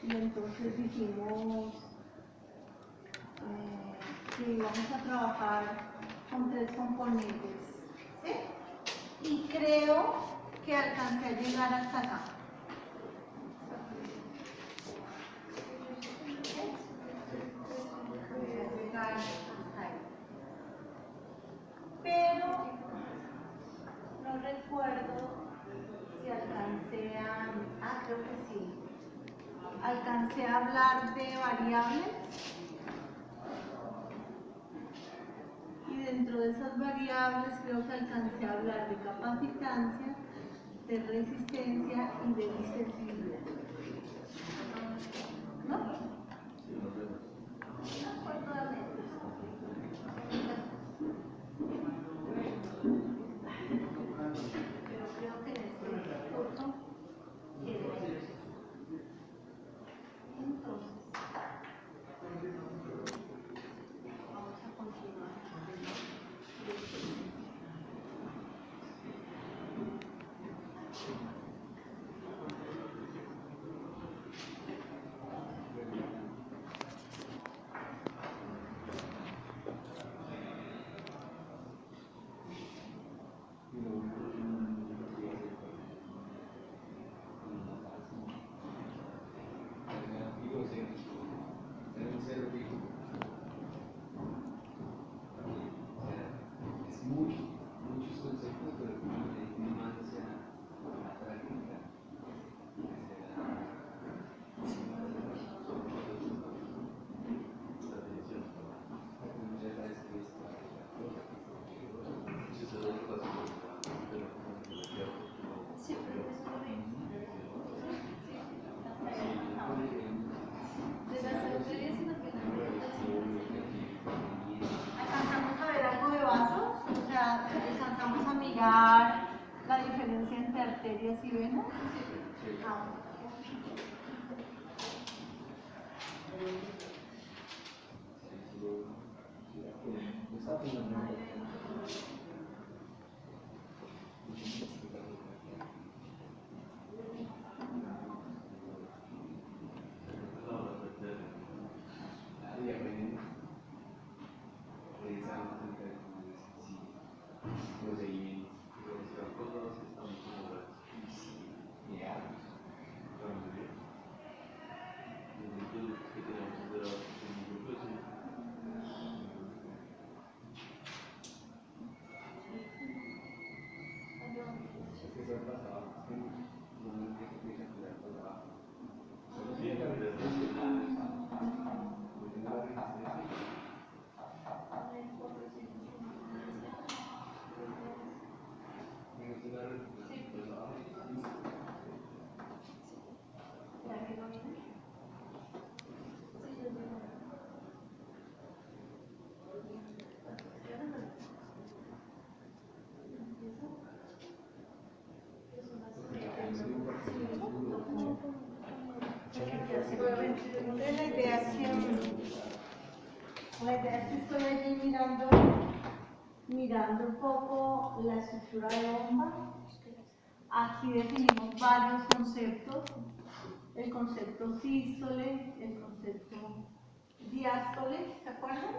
y entonces dijimos que vamos a trabajar con 3 componentes, ¿sí? Y creo que alcancé a llegar hasta acá. Pero no recuerdo si alcancé a, creo que sí, alcancé a hablar de variables, y dentro de esas variables creo que alcancé a hablar de capacitancia, de resistencia y de distensibilidad. ¿No? No acuerdo de menos. Pero creo que en este curso quedé. Entonces, vamos a continuar. ¿Alcanzamos a ver algo de vasos? O sea, ¿alcanzamos a mirar la diferencia entre arterias y venas? Ah, la idea es que estoy allí mirando un poco la estructura de bomba. Aquí definimos varios conceptos: el concepto sístole, el concepto diástole, ¿se acuerdan?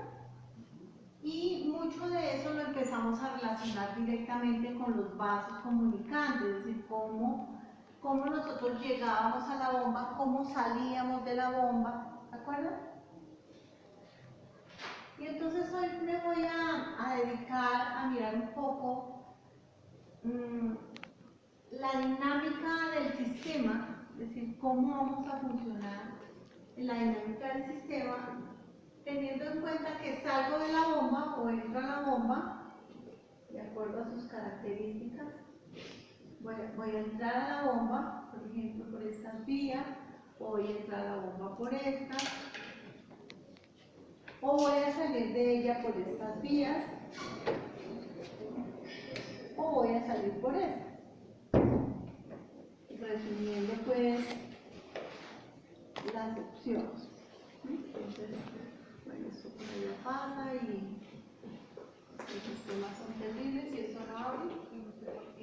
Y mucho de eso lo empezamos a relacionar directamente con los vasos comunicantes, es decir, cómo nosotros llegábamos a la bomba, cómo salíamos de la bomba, ¿se acuerdan? Y entonces hoy me voy a dedicar a mirar un poco la dinámica del sistema, es decir, cómo vamos a funcionar en la dinámica del sistema, teniendo en cuenta que salgo de la bomba o entro a la bomba, de acuerdo a sus características. Voy a entrar a la bomba, por ejemplo, por estas vías, o voy a entrar a la bomba por estas, o voy a salir de ella por estas vías, o voy a salir por estas. Resumiendo, pues, las opciones. Entonces, bueno, esto por allá pasa y los sistemas son terribles y eso no abre, y no sé por qué.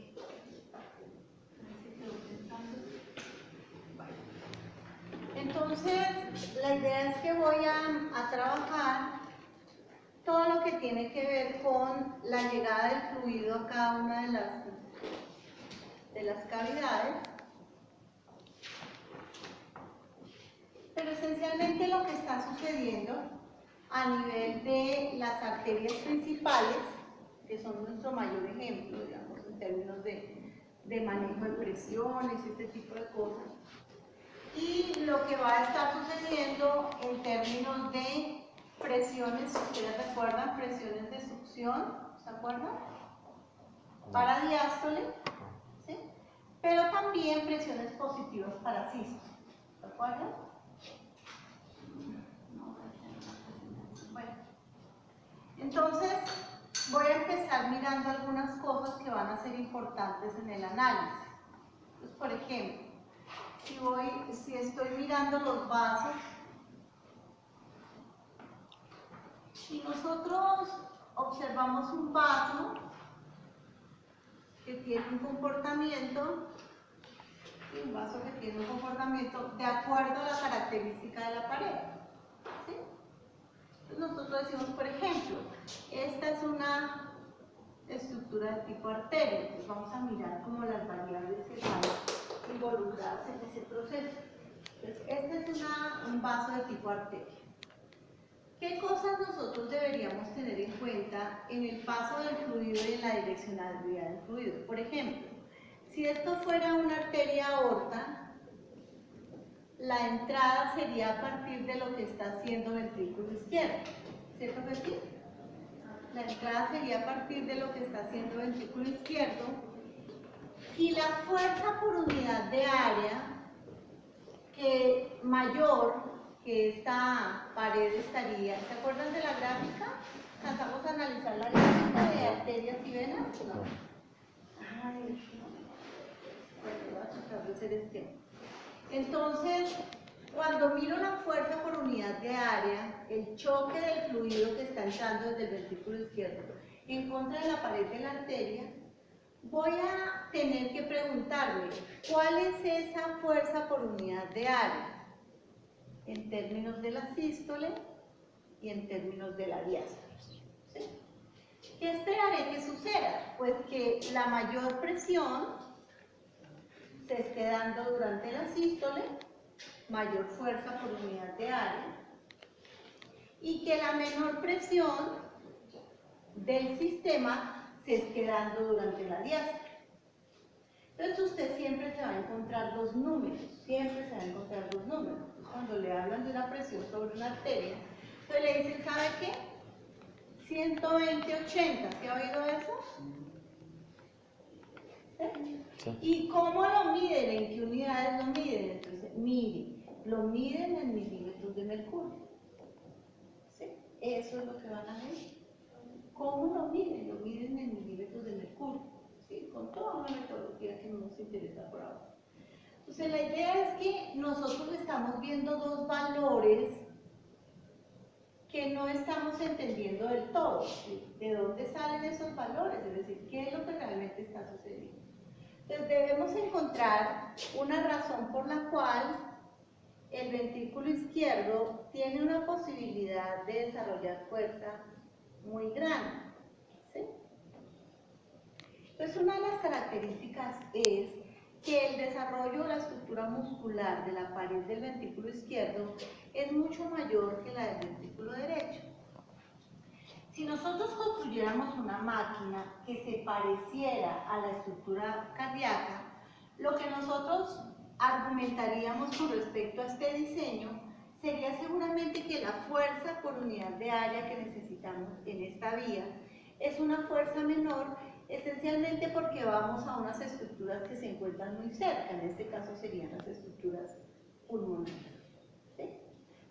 Entonces, Entonces, la idea es que voy a trabajar todo lo que tiene que ver con la llegada del fluido a cada una de las cavidades. Pero esencialmente lo que está sucediendo a nivel de las arterias principales, que son nuestro mayor ejemplo, digamos, en términos de manejo de presiones y este tipo de cosas, y lo que va a estar sucediendo en términos de presiones, si ustedes recuerdan, presiones de succión, ¿se acuerdan? Para diástole, ¿sí? Pero también presiones positivas para sístole, ¿se acuerdan? Bueno, entonces voy a empezar mirando algunas cosas que van a ser importantes en el análisis. Entonces, por ejemplo, si estoy mirando los vasos, si nosotros observamos un vaso que tiene un comportamiento, de acuerdo a la característica de la pared, ¿sí? Entonces nosotros decimos, por ejemplo, esta es una estructura de tipo arteria, entonces vamos a mirar como las variables que están involucradas en ese proceso. Entonces, este es un vaso de tipo arteria. ¿Qué cosas nosotros deberíamos tener en cuenta en el paso del fluido y en la direccionalidad del fluido? Por ejemplo, si esto fuera una arteria aorta, la entrada sería a partir de lo que está haciendo el ventrículo izquierdo, ¿cierto que sí? La entrada sería a partir de lo que está haciendo el ventrículo izquierdo, y la fuerza por unidad de área que mayor que esta pared estaría. ¿Se acuerdan de la gráfica? ¿Alcanzamos a analizar la gráfica de arterias y venas? No. Ay, bueno, voy a tratar de hacer este. Entonces, cuando miro la fuerza por unidad de área, el choque del fluido que está entrando desde el ventrículo izquierdo en contra de la pared de la arteria, voy a tener que preguntarme, ¿cuál es esa fuerza por unidad de área? En términos de la sístole y en términos de la diástole, ¿sí? ¿Qué esperaré que suceda? Pues que la mayor presión se esté dando durante la sístole, mayor fuerza por unidad de área, y que la menor presión del sistema se esté dando durante la diástole. Entonces usted siempre se va a encontrar dos números, siempre se va a encontrar dos números. Cuando le hablan de una presión sobre una arteria, entonces le dicen, ¿sabe qué? 120/80, ¿se ha oído eso? ¿Sí? Sí. ¿Y cómo lo miden? ¿En qué unidades lo miden? Entonces, mire, lo miden en milímetros de mercurio. ¿Sí? Eso es lo que van a ver. ¿Cómo lo miden? Lo miden en milímetros de mercurio. ¿Sí? Con toda una metodología que no nos interesa por ahora. Entonces, la idea es que nosotros estamos viendo dos valores que no estamos entendiendo del todo, ¿sí? ¿De dónde salen esos valores? Es decir, ¿qué es lo que realmente está sucediendo? Entonces debemos encontrar una razón por la cual el ventrículo izquierdo tiene una posibilidad de desarrollar fuerza muy grande, ¿sí? Entonces una de las características es que el desarrollo de la estructura muscular de la pared del ventrículo izquierdo es mucho mayor que la del ventrículo derecho. Si nosotros construyéramos una máquina que se pareciera a la estructura cardíaca, lo que nosotros argumentaríamos con respecto a este diseño sería seguramente que la fuerza por unidad de área que necesitamos en esta vía es una fuerza menor, esencialmente porque vamos a unas estructuras que se encuentran muy cerca, en este caso serían las estructuras pulmonares, ¿sí?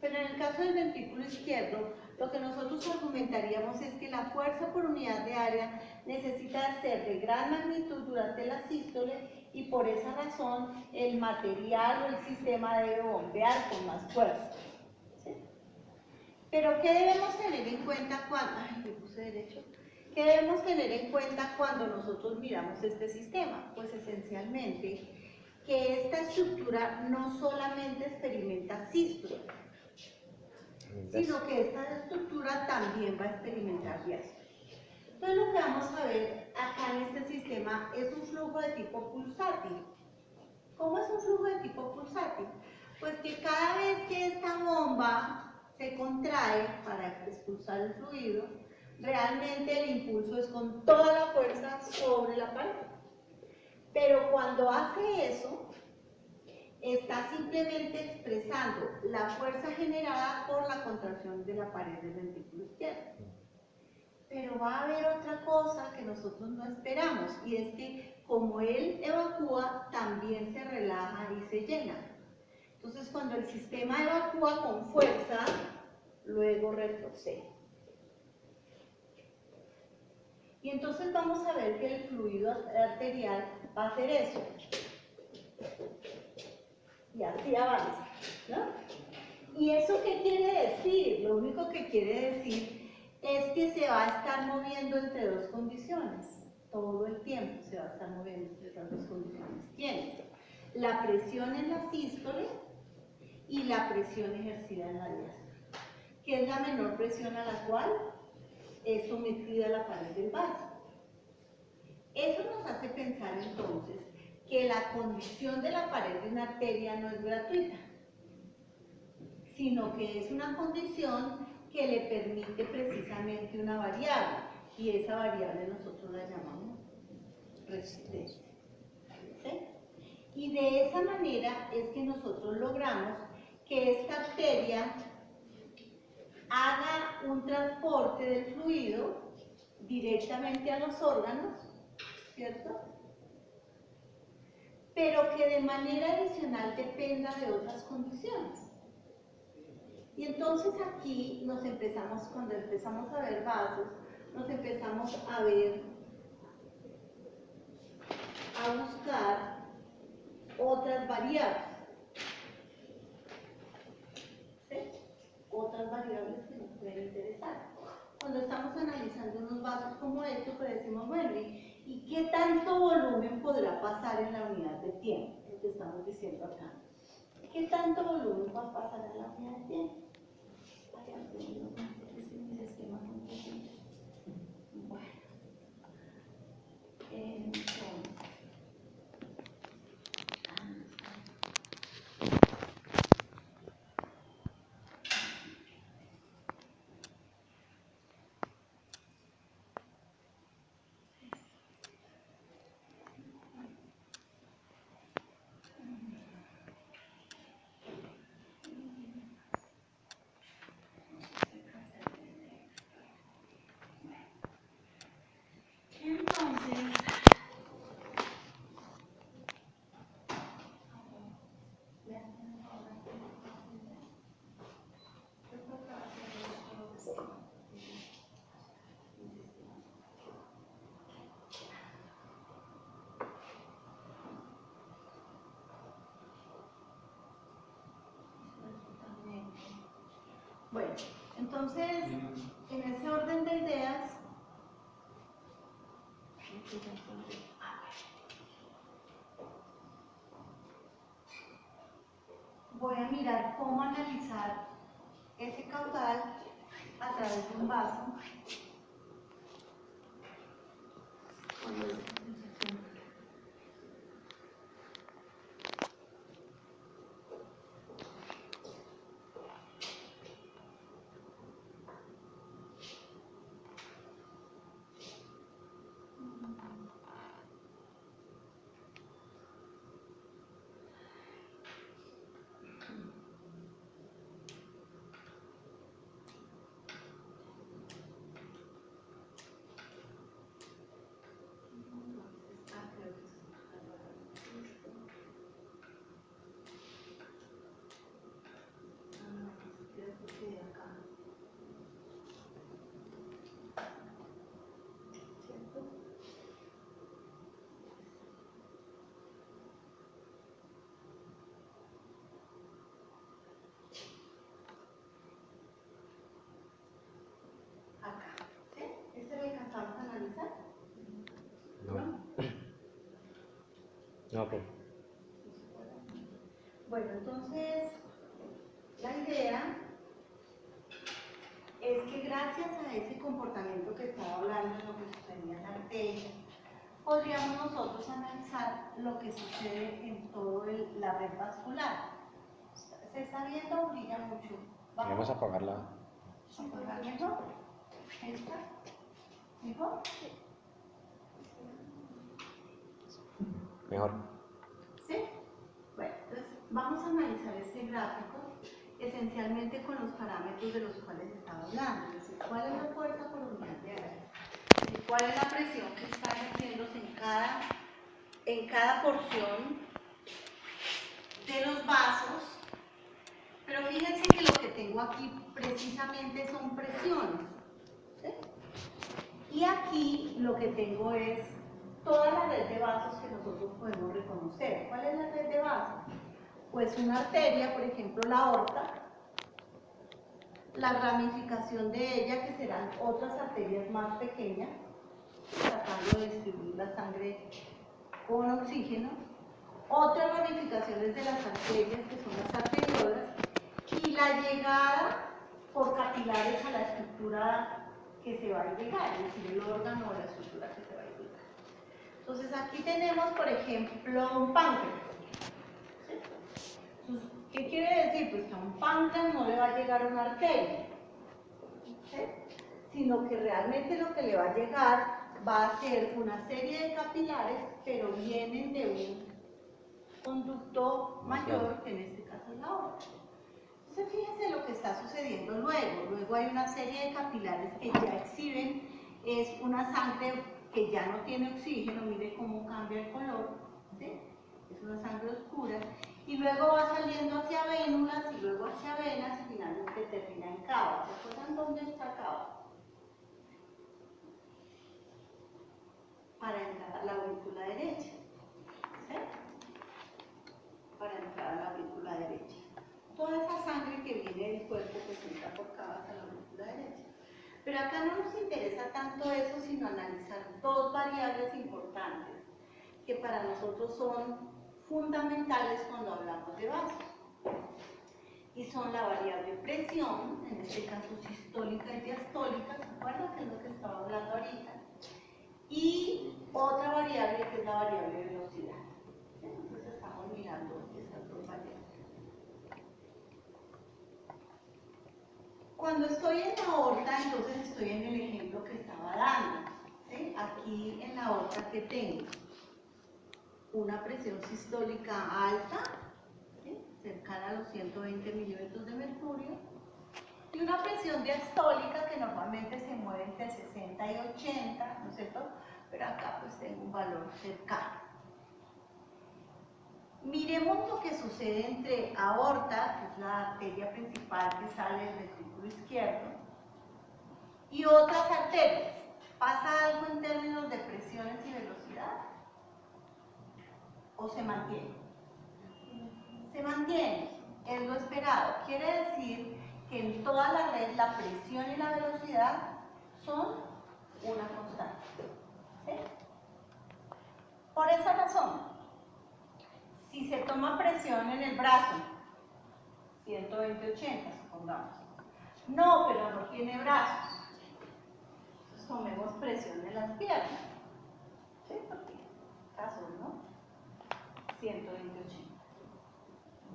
Pero en el caso del ventrículo izquierdo, lo que nosotros argumentaríamos es que la fuerza por unidad de área necesita ser de gran magnitud durante la sístole y por esa razón el material o el sistema debe bombear con más fuerza, ¿sí? Pero ¿qué debemos tener en cuenta cuando... Ay, me puse derecho. ¿Qué debemos tener en cuenta cuando nosotros miramos este sistema? Pues esencialmente que esta estructura no solamente experimenta sístole, sino que esta estructura también va a experimentar diástole. Entonces lo que vamos a ver acá en este sistema es un flujo de tipo pulsátil. ¿Cómo es un flujo de tipo pulsátil? Pues que cada vez que esta bomba se contrae para expulsar el fluido, realmente el impulso es con toda la fuerza sobre la pared. Pero cuando hace eso, está simplemente expresando la fuerza generada por la contracción de la pared del ventrículo izquierdo. Pero va a haber otra cosa que nosotros no esperamos, y es que como él evacúa, también se relaja y se llena. Entonces, cuando el sistema evacúa con fuerza, luego retrocede. Y entonces vamos a ver que el fluido arterial va a hacer eso. Y así avanza, ¿no? ¿Y eso qué quiere decir? Lo único que quiere decir es que se va a estar moviendo entre dos condiciones. Todo el tiempo se va a estar moviendo entre esas dos condiciones. Tiene la presión en la sístole y la presión ejercida en la diástole, que es la menor presión a la cual es sometida la pared del vaso. Eso nos hace pensar entonces que la condición de la pared de una arteria no es gratuita, sino que es una condición que le permite precisamente una variable, y esa variable nosotros la llamamos resistencia. ¿Sí? Y de esa manera es que nosotros logramos que esta arteria haga un transporte del fluido directamente a los órganos, ¿cierto? Pero que de manera adicional dependa de otras condiciones. Y entonces aquí cuando empezamos a ver vasos, nos empezamos a buscar otras variables. ¿Sí? Otras variables que nos pueden interesar. Cuando estamos analizando unos vasos como estos, pues decimos, bueno, ¿y qué tanto volumen podrá pasar en la unidad de tiempo? Lo que estamos diciendo acá. ¿Qué tanto volumen va a pasar en la unidad de tiempo? Bueno, entonces, bueno, entonces, en ese orden de ideas, voy a mirar cómo analizar ese caudal a través de un vaso. No, pues. Bueno, entonces, la idea es que gracias a ese comportamiento que estaba hablando, de lo que sucedía en la arteria, podríamos nosotros analizar lo que sucede en toda la red vascular. Se está viendo, brilla mucho. Vamos a apagarla. ¿Apagarla? ¿Esta? ¿Mejor? Mejor. ¿Sí? Bueno, entonces vamos a analizar este gráfico esencialmente con los parámetros de los cuales estaba hablando. Es decir, cuál es la fuerza por unidad de área, cuál es la presión que está ejerciéndose en cada porción de los vasos. Pero fíjense que lo que tengo aquí precisamente son presiones, ¿sí? Y aquí lo que tengo es toda la red de vasos que nosotros podemos reconocer. ¿Cuál es la red de vasos? Pues una arteria, por ejemplo la aorta, la ramificación de ella, que serán otras arterias más pequeñas, tratando de distribuir la sangre con oxígeno, otras ramificaciones de las arterias, que son las arteriolas, y la llegada por capilares a la estructura que se va a llegar, es decir, el órgano o la estructura que se va a llegar. Entonces aquí tenemos, por ejemplo, un páncreas. ¿Sí? ¿Qué quiere decir? Pues que a un páncreas no le va a llegar una arteria, ¿sí? Sino que realmente lo que le va a llegar va a ser una serie de capilares, pero vienen de un conducto mayor, que en este caso es la aorta. Entonces fíjense lo que está sucediendo luego. Luego hay una serie de capilares que ya exhiben, es una sangre que ya no tiene oxígeno, mire cómo cambia el color, ¿sí? Es una sangre oscura, y luego va saliendo hacia vénulas, y luego hacia venas, y finalmente termina en cava. ¿Se acuerdan dónde está cava? Para entrar a la aurícula derecha, ¿sí? Para entrar a la aurícula derecha. Toda esa sangre que viene del cuerpo pues entra por cavas a la aurícula derecha. Pero acá no nos interesa tanto eso, sino analizar dos variables importantes que para nosotros son fundamentales cuando hablamos de vasos. Y son la variable presión, en este caso sistólica y diastólica, ¿se acuerdan que es lo que estaba hablando ahorita? Y otra variable que es la variable velocidad. Entonces estamos mirando esas dos variables. Cuando estoy en la aorta, entonces estoy en el ejemplo que estaba dando, ¿sí? Aquí en la aorta, que tengo una presión sistólica alta, ¿sí? Cercana a los 120 milímetros de mercurio, y una presión diastólica que normalmente se mueve entre 60 y 80, ¿no es cierto? Pero acá pues tengo un valor cercano. Miremos lo que sucede entre aorta, que es la arteria principal que sale del ventrículo izquierdo, y otras arterias. ¿Pasa algo en términos de presiones y velocidad? ¿O se mantiene? Se mantiene, es lo esperado. Quiere decir que en toda la red la presión y la velocidad son una constante, ¿sí? Por esa razón, si se toma presión en el brazo, 120-80 supongamos, no, pero no tiene brazos, entonces tomemos presión en las piernas, ¿sí? Porque casos, ¿no? 120-80.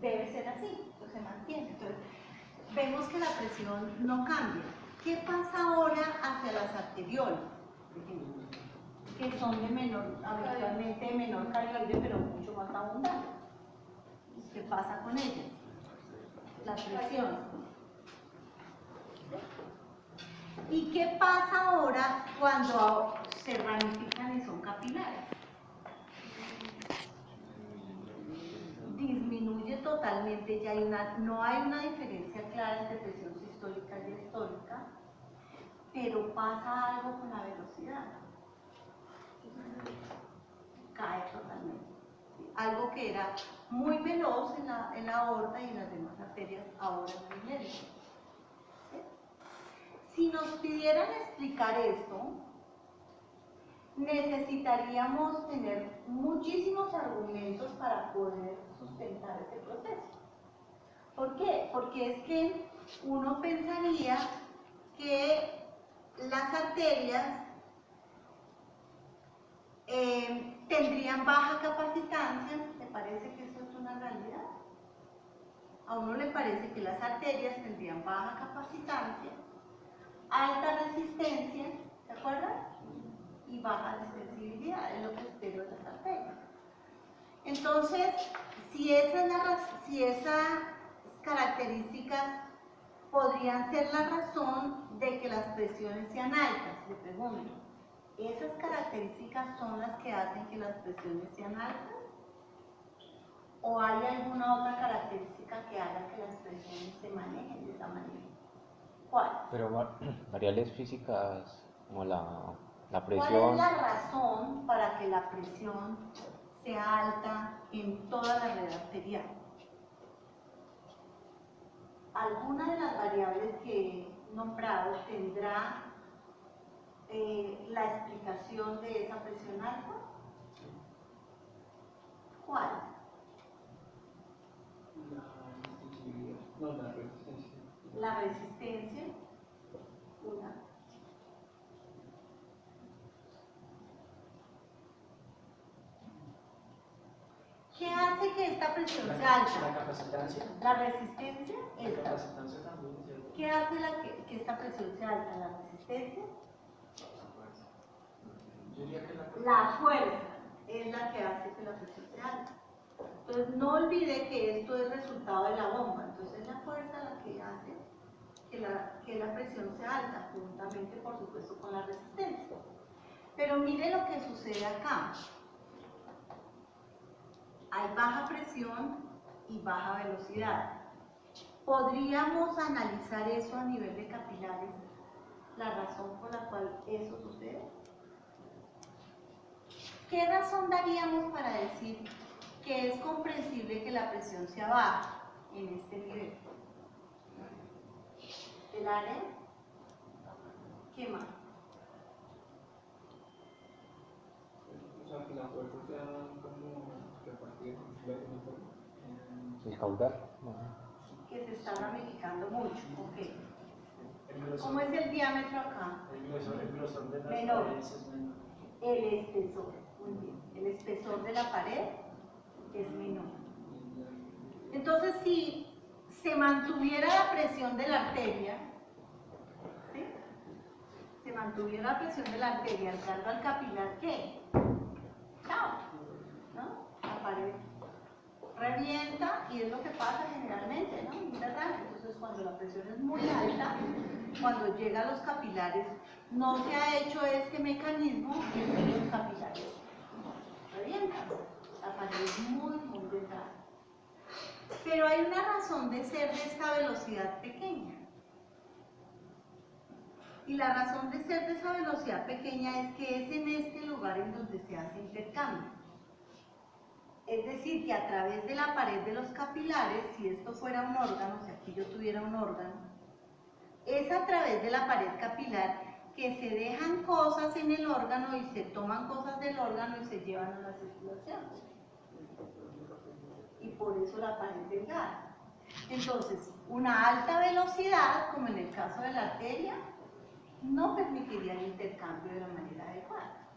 Debe ser así, entonces se mantiene. Entonces, vemos que la presión no cambia. ¿Qué pasa ahora hacia las arteriolas, por ejemplo? Que son de menor, habitualmente de menor calibre, pero mucho más abundantes. ¿Qué pasa con ellas? La presión. ¿Y qué pasa ahora cuando se ramifican y son capilares? Disminuye totalmente, ya no hay una diferencia clara entre presión sistólica y diastólica, pero pasa algo con la velocidad. Cae totalmente. Algo que era muy veloz en la aorta y en las demás arterias, ahora es muy lento. ¿Sí? Si nos pidieran explicar esto, necesitaríamos tener muchísimos argumentos para poder sustentar ese proceso. ¿Por qué? Porque es que uno pensaría que las arterias tendrían baja capacitancia. ¿Le parece que eso es una realidad? A uno le parece que las arterias tendrían baja capacitancia, alta resistencia, ¿se acuerdan? Y baja extensibilidad, es lo que espero de las arterias. Entonces, si esas características podrían ser la razón de que las presiones sean altas, le pregunto, ¿esas características son las que hacen que las presiones sean altas? ¿O hay alguna otra característica que haga que las presiones se manejen de esa manera? ¿Cuál? Pero variables físicas como la presión. ¿Cuál es la razón para que la presión sea alta en toda la red arterial? ¿Alguna de las variables que he nombrado tendrá la explicación de esa presión alta? ¿Cuál? La resistencia. La resistencia. Una. ¿Qué hace que esta presión sea alta? La capacitancia. La resistencia. La capacitancia también, ¿cierto? ¿Qué hace que esta presión sea alta? La resistencia. Yo diría que La fuerza es la que hace que la presión sea alta. Entonces no olvide que esto es resultado de la bomba. Entonces es la fuerza la que hace que la presión sea alta, juntamente por supuesto con la resistencia. Pero mire lo que sucede acá. Hay baja presión y baja velocidad. ¿Podríamos analizar eso a nivel de capilares? ¿La razón por la cual eso sucede? ¿Qué razón daríamos para decir que es comprensible que la presión sea baja en este nivel? ¿El área? ¿Qué más? O sea, que la fuerza sea como repartida El caudal. Que se está ramificando mucho. Okay. ¿Cómo es el diámetro acá? El grosor de las Menor. paredes es menor. El espesor. Muy bien. El espesor de la pared es menor. Entonces, si se mantuviera la presión de la arteria, ¿sí? Se mantuviera la presión de la arteria entrando al capilar, ¿qué? Chao, ¿no? La pared revienta y es lo que pasa generalmente, ¿no? Entonces, cuando la presión es muy alta, cuando llega a los capilares, no se ha hecho este mecanismo y los capilares revientan. La pared es muy delgada. Pero hay una razón de ser de esta velocidad pequeña. Y la razón de ser de esa velocidad pequeña es que es en este lugar en donde se hace intercambio. Es decir, que a través de la pared de los capilares, si esto fuera un órgano, si aquí yo tuviera un órgano, es a través de la pared capilar que se dejan cosas en el órgano y se toman cosas del órgano y se llevan a la circulación. Y por eso la pared delgada. Entonces, una alta velocidad, como en el caso de la arteria, no permitiría el intercambio de la manera adecuada.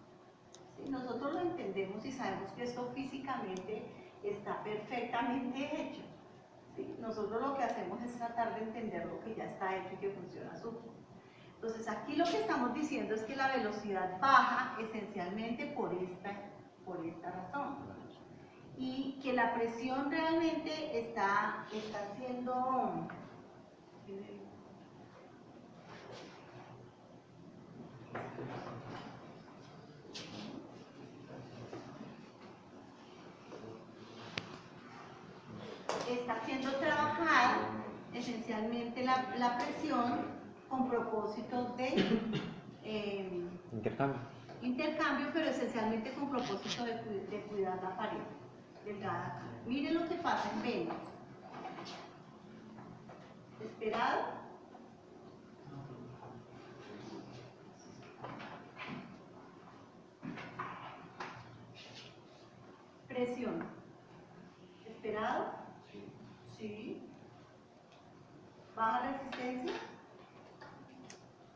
¿Sí? Nosotros lo entendemos y sabemos que esto físicamente está perfectamente hecho. ¿Sí? Nosotros lo que hacemos es tratar de entender lo que ya está hecho y que funciona súper. Entonces, aquí lo que estamos diciendo es que la velocidad baja esencialmente por esta razón. Y que la presión realmente está siendo... está haciendo trabajar esencialmente la presión con propósitos de intercambio, pero esencialmente con propósito de cuidar la pared delgada. Miren lo que pasa en venas. ¿Esperado? presión? ¿Esperado? Sí. ¿Baja resistencia?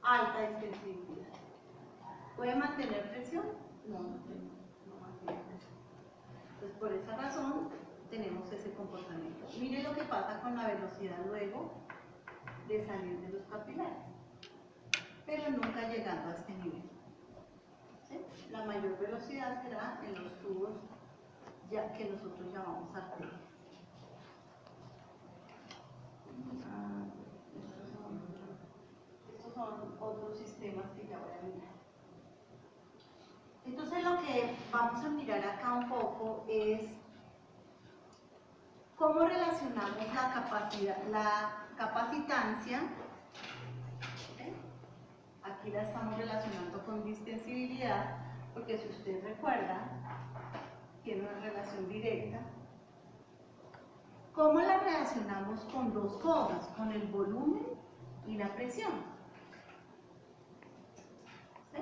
Alta extensibilidad. ¿Puede mantener presión? No mantiene presión. Entonces, por esa razón, tenemos ese comportamiento. Mire lo que pasa con la velocidad luego de salir de los capilares, pero nunca llegando a este nivel. ¿Sí? La mayor velocidad será en los tubos ya que nosotros llamamos arterias. Estos son otros sistemas que ya voy a mirar. Entonces lo que vamos a mirar acá un poco es cómo relacionamos la capacitancia. ¿Okay? Aquí la estamos relacionando con distensibilidad, porque si usted recuerda, tiene una relación directa. ¿Cómo la relacionamos con dos cosas? Con el volumen y la presión. ¿Sí?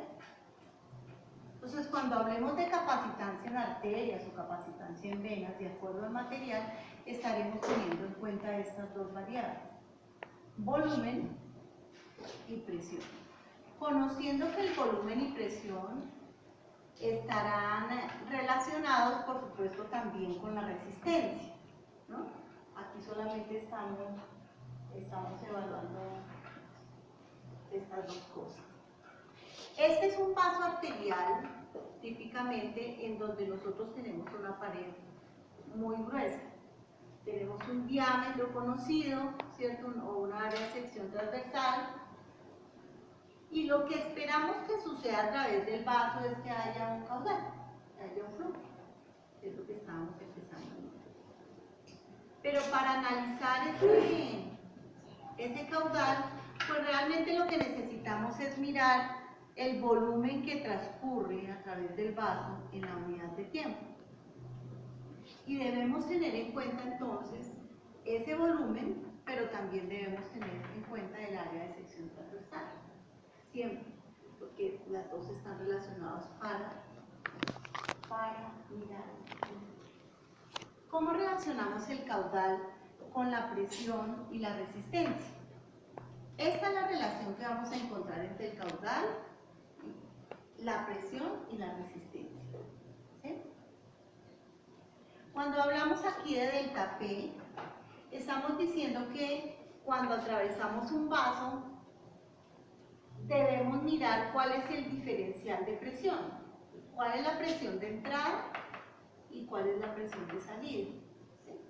Entonces, cuando hablemos de capacitancia en arterias o capacitancia en venas, de acuerdo al material, estaremos teniendo en cuenta estas dos variables: volumen y presión. Conociendo que el volumen y presión estarán relacionados, por supuesto, también con la resistencia, ¿no? Aquí solamente estamos evaluando estas dos cosas. Este es un vaso arterial, típicamente, en donde nosotros tenemos una pared muy gruesa. Tenemos un diámetro conocido, ¿cierto? O una área de sección transversal. Y lo que esperamos que suceda a través del vaso es que haya un caudal, que haya un flujo. Es lo que estábamos empezando. Pero para analizar ese caudal, pues realmente lo que necesitamos es mirar el volumen que transcurre a través del vaso en la unidad de tiempo. Y debemos tener en cuenta entonces ese volumen, pero también debemos tener en cuenta el área de sección transversal. Siempre, porque las dos están relacionadas para mirar. ¿Cómo relacionamos el caudal con la presión y la resistencia? Esta es la relación que vamos a encontrar entre el caudal, la presión y la resistencia. ¿Sí? Cuando hablamos aquí de delta P, estamos diciendo que cuando atravesamos un vaso, debemos mirar cuál es el diferencial de presión. ¿Cuál es la presión de entrada y cuál es la presión de salida? ¿Sí?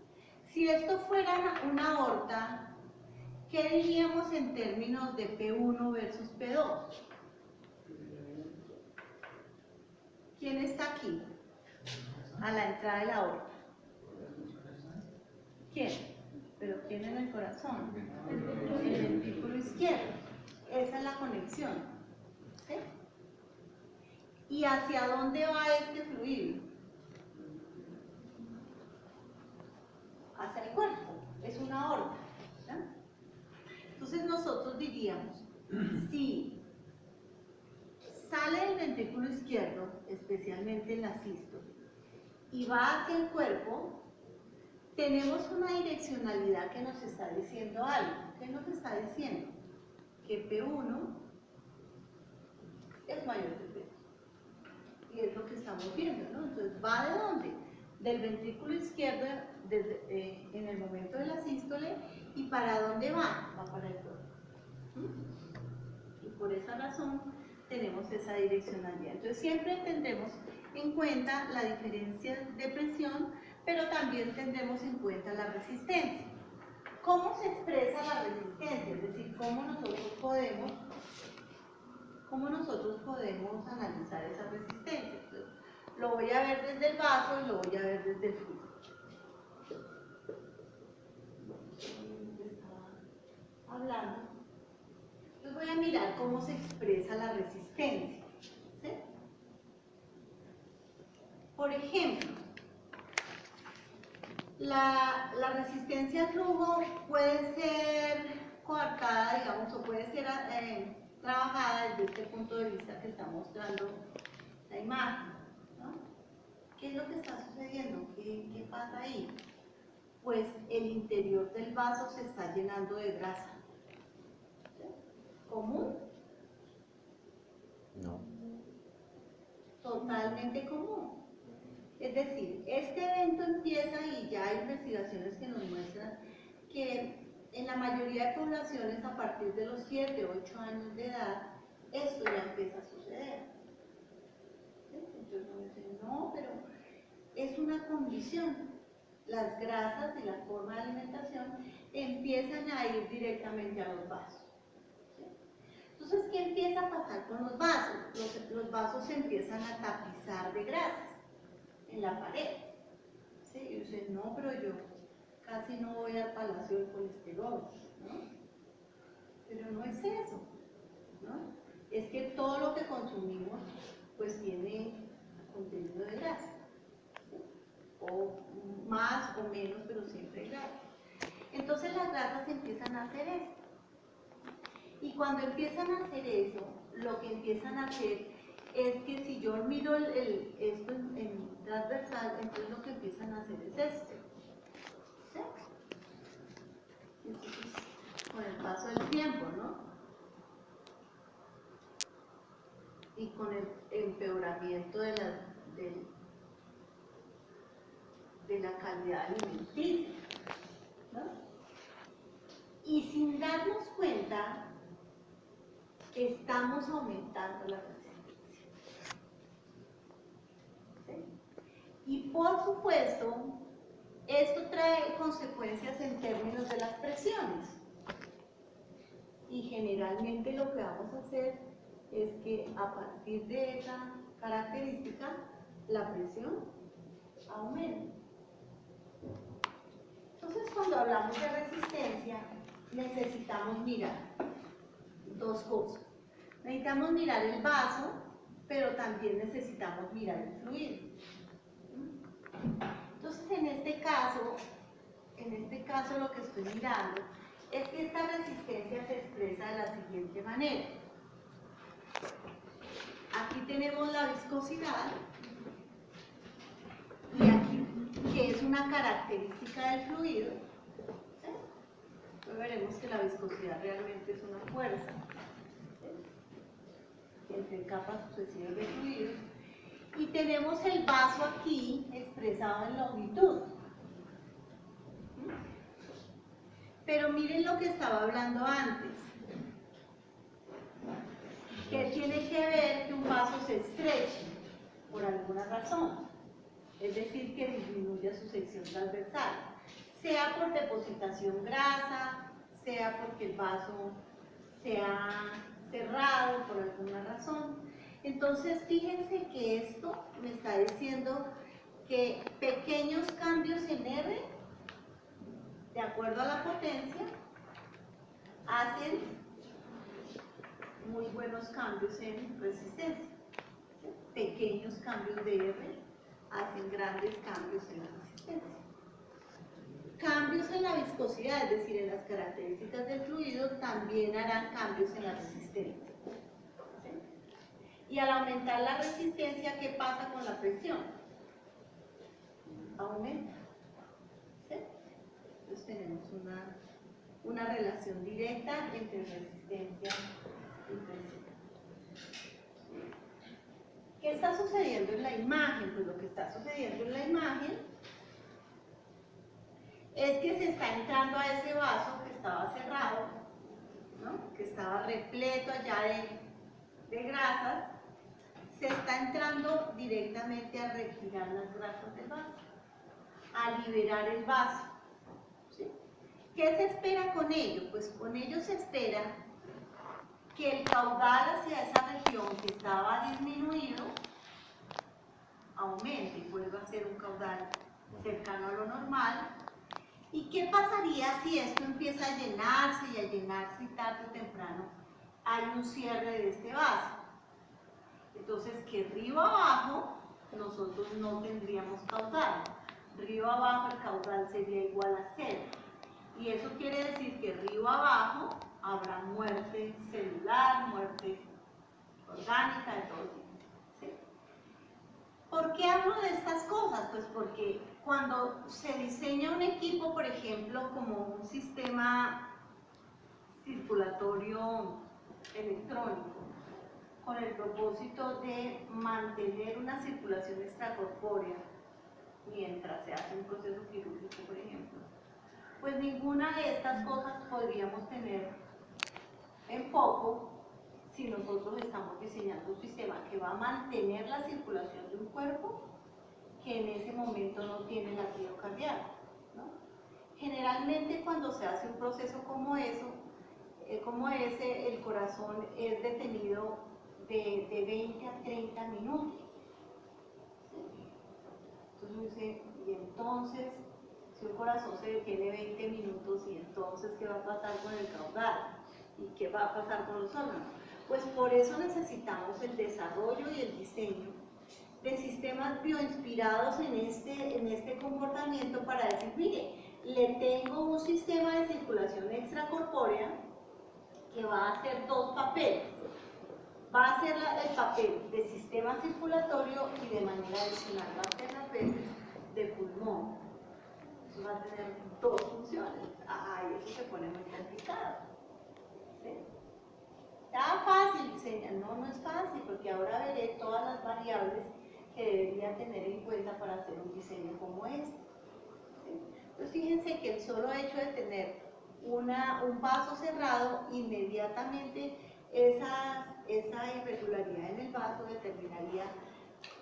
Si esto fuera una aorta, ¿qué diríamos en términos de P1 versus P2? ¿Quién está aquí? A la entrada de la aorta. ¿Quién? ¿Pero quién en el corazón? El ventrículo izquierdo. Esa es la conexión. ¿Sí? ¿Y hacia dónde va este fluido? Hacia el cuerpo. Es una aorta. ¿Sí? Entonces nosotros diríamos, si sale del ventrículo izquierdo, especialmente en la sístole, y va hacia el cuerpo, tenemos una direccionalidad que nos está diciendo algo. ¿Qué nos está diciendo? Que P1 es mayor que P2. Y es lo que estamos viendo, ¿no? Entonces, ¿va de dónde? Del ventrículo izquierdo en el momento de la sístole. ¿Y para dónde va? Va para el cuerpo. Y por esa razón tenemos esa direccionalidad. Entonces, siempre tendremos en cuenta la diferencia de presión, pero también tendremos en cuenta la resistencia. ¿Cómo se expresa la resistencia? Es decir, cómo nosotros podemos analizar esa resistencia. Entonces, lo voy a ver desde el vaso y lo voy a ver desde el flujo. Hablando. Entonces voy a mirar cómo se expresa la resistencia. ¿Sí? Por ejemplo, la resistencia al flujo puede ser coartada, digamos, o puede ser trabajada desde este punto de vista que está mostrando la imagen, ¿no? ¿Qué es lo que está sucediendo? ¿Qué pasa ahí? Pues el interior del vaso se está llenando de grasa. ¿Sí? ¿Común? No. Totalmente común. Es decir, este evento empieza y ya hay investigaciones que nos muestran que en la mayoría de poblaciones a partir de los 7 o 8 años de edad, esto ya empieza a suceder. ¿Sí? Entonces uno dice, no, pero es una condición. Las grasas y la forma de alimentación empiezan a ir directamente a los vasos. ¿Sí? Entonces, ¿qué empieza a pasar con los vasos? Los vasos se empiezan a tapizar de grasas en la pared. ¿Sí? Y usted, no, pero yo casi no voy al palacio del colesterol, ¿no? Pero no es eso, ¿no? Es que todo lo que consumimos pues tiene contenido de grasa, ¿sí? O más o menos, pero siempre grasa. Entonces las grasas empiezan a hacer eso. Y cuando empiezan a hacer eso, lo que empiezan a hacer es que si yo miro esto en transversal, entonces lo que empiezan a hacer es esto. ¿Sí? Entonces, con el paso del tiempo, ¿no? Y con el empeoramiento de la calidad alimenticia, ¿no? Y sin darnos cuenta, estamos aumentando la resistencia. ¿Sí? Y por supuesto, esto trae consecuencias en términos de las presiones. Y generalmente lo que vamos a hacer es que a partir de esa característica, la presión aumenta. Entonces, cuando hablamos de resistencia, necesitamos mirar dos cosas. Necesitamos mirar el vaso, pero también necesitamos mirar el fluido. Entonces, en este caso lo que estoy mirando es que esta resistencia se expresa de la siguiente manera. Aquí tenemos la viscosidad y aquí, que es una característica del fluido. ¿Sí? Pues veremos que la viscosidad realmente es una fuerza, ¿sí?, entre capas sucesivas de fluido. Y tenemos el vaso aquí expresado en longitud. Pero miren lo que estaba hablando antes, que tiene que ver que un vaso se estreche por alguna razón, es decir, que disminuya su sección transversal, sea por depositación grasa, sea porque el vaso se ha cerrado por alguna razón. Entonces, fíjense que esto me está diciendo que pequeños cambios en R, de acuerdo a la potencia, hacen muy buenos cambios en resistencia. Pequeños cambios de R hacen grandes cambios en la resistencia. Cambios en la viscosidad, es decir, en las características del fluido, también harán cambios en la resistencia. ¿Sí? Y al aumentar la resistencia, ¿qué pasa con la presión? Aumenta. ¿Sí? Entonces tenemos una relación directa entre resistencia y presión. ¿Qué está sucediendo en la imagen? Pues lo que está sucediendo en la imagen es que se está entrando a ese vaso que estaba cerrado, ¿no?, que estaba repleto allá de grasas, se está entrando directamente a retirar las grasas del vaso, a liberar el vaso. ¿Sí? ¿Qué se espera con ello? Pues con ello se espera que el caudal hacia esa región que estaba disminuido aumente y vuelva a ser un caudal cercano a lo normal. ¿Y qué pasaría si esto empieza a llenarse y tarde o temprano hay un cierre de este vaso? Entonces, que río abajo nosotros no tendríamos caudal. Río abajo el caudal sería igual a 0. Y eso quiere decir que río abajo habrá muerte celular, muerte orgánica, de todo tipo. ¿Sí? ¿Por qué hablo de estas cosas? Pues porque cuando se diseña un equipo, por ejemplo, como un sistema circulatorio electrónico, con el propósito de mantener una circulación extracorpórea mientras se hace un proceso quirúrgico, por ejemplo, pues ninguna de estas cosas podríamos tener en foco si nosotros estamos diseñando un sistema que va a mantener la circulación de un cuerpo que en ese momento no tiene latido cardíaco, ¿no? Generalmente cuando se hace un proceso como eso, como ese, el corazón es detenido de 20 a 30 minutos. Entonces uno dice, y entonces, si un corazón se detiene 20 minutos, ¿y entonces qué va a pasar con el caudal? ¿Y qué va a pasar con los órganos? Pues por eso necesitamos el desarrollo y el diseño de sistemas bioinspirados en este comportamiento para decir, mire, le tengo un sistema de circulación extracorpórea que va a hacer dos papeles. Va a hacer el papel de sistema circulatorio y de manera adicional va a hacer las veces de pulmón. Eso va a tener dos funciones. Ay, eso se pone muy complicado. ¿Sí? Está fácil diseñar, no es fácil, porque ahora veré todas las variables que debería tener en cuenta para hacer un diseño como este. ¿Sí? Entonces fíjense que el solo hecho de tener un vaso cerrado, inmediatamente esa irregularidad en el vaso determinaría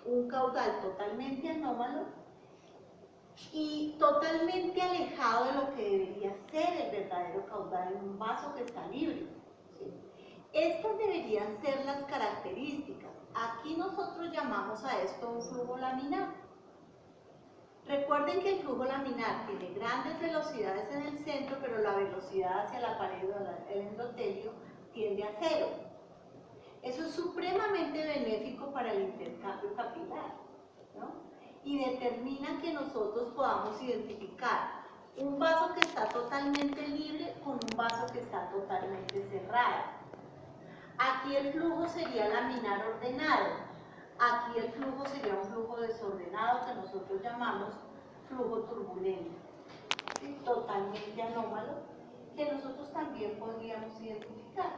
un caudal totalmente anómalo y totalmente alejado de lo que debería ser el verdadero caudal en un vaso que está libre. ¿Sí? Estas deberían ser las características. Aquí nosotros llamamos a esto un flujo laminar. Recuerden que el flujo laminar tiene grandes velocidades en el centro, pero la velocidad hacia la pared o el endotelio tiende a cero. Eso es supremamente benéfico para el intercambio capilar, ¿no? Y determina que nosotros podamos identificar un vaso que está totalmente libre con un vaso que está totalmente cerrado. Aquí el flujo sería laminar ordenado. Aquí el flujo sería un flujo desordenado que nosotros llamamos flujo turbulento, ¿sí? Totalmente anómalo, que nosotros también podríamos identificar,